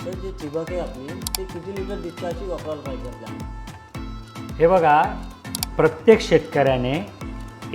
तर जे ठिबक आहे आपली ते किती लिटर डिस्चार्जची वापरायला पाहिजे आपल्याला? हे बघा, प्रत्येक शेतकऱ्याने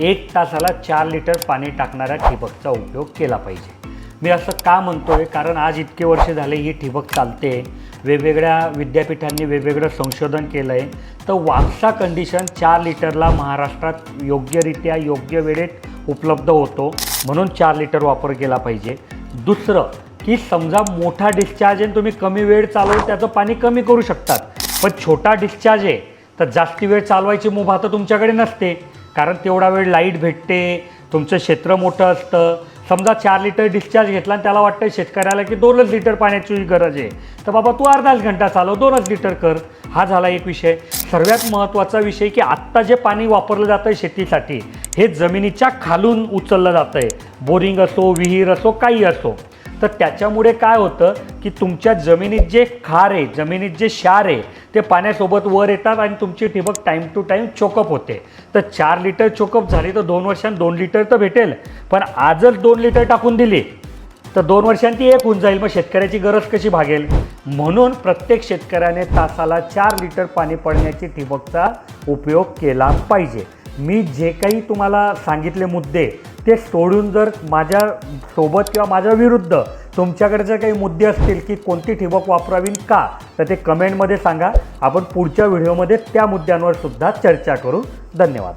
1 तासाला 4 लिटर पाणी टाकणाऱ्या ठिबकचा उपयोग केला पाहिजे. मी असं का म्हणतोय, कारण आज इतके वर्ष झाले ही ठिबक चालते. वेगवेगळ्या विद्यापीठांनी वेगवेगळं संशोधन केलं आहे. तर वापसा कंडिशन 4 लिटरला महाराष्ट्रात योग्यरित्या योग्य वेळेत उपलब्ध होतो, म्हणून 4 लिटर वापर केला पाहिजे. दुसरं की समजा मोठा डिस्चार्ज आहे, तुम्ही कमी वेळ चालवून त्याचं पाणी कमी करू शकतात. पण छोटा डिस्चार्ज आहे तर जास्ती वेळ चालवायची मुभा तर तुमच्याकडे नसते, कारण तेवढा वेळ लाईट भेटते, तुमचं क्षेत्र मोठं असतं. समजा 4 लिटर डिस्चार्ज घेतला आणि त्याला वाटतं शेतकऱ्याला की 2च लिटर पाण्याची गरज आहे, तर बाबा तू अर्धाच घंटा चालव, 2च लिटर कर. हा झाला एक विषय. सर्वात महत्त्वाचा विषय की आत्ता जे पाणी वापरलं जातं आहे शेतीसाठी, हे जमिनीच्या खालून उचललं जातं आहे. बोरिंग असो, विहीर असो, काही असो. तर त्याच्यामुळे काय होतं की तुमच्या जमिनीत जे खार आहे, जमिनीत जे क्षार आहे, ते पाण्यासोबत वर येतात आणि तुमची ठिबक टाईम टू टाईम चोकअप होते. तर 4 लिटर चोकअप झाली तर 2 वर्षांत 2 लिटर तर भेटेल. पण आजच 2 लिटर टाकून दिली तर 2 वर्षांत ती 1 होऊन जाईल. मग शेतकऱ्याची गरज कशी भागेल? म्हणून प्रत्येक शेतकऱ्याने तासाला 4 लिटर पाणी पडण्याची ठिबकचा उपयोग केला पाहिजे. मी जे काही तुम्हाला सांगितले मुद्दे ते सोडून जर माझ्यासोबत किंवा माझ्या विरुद्ध तुमच्याकडे जर काही मुद्दे असतील की कोणती ठिबक वापरावी का, तर ते कमेंटमध्ये सांगा. आपण पुढच्या व्हिडिओमध्ये त्या मुद्द्यांवर सुद्धा चर्चा करू. धन्यवाद.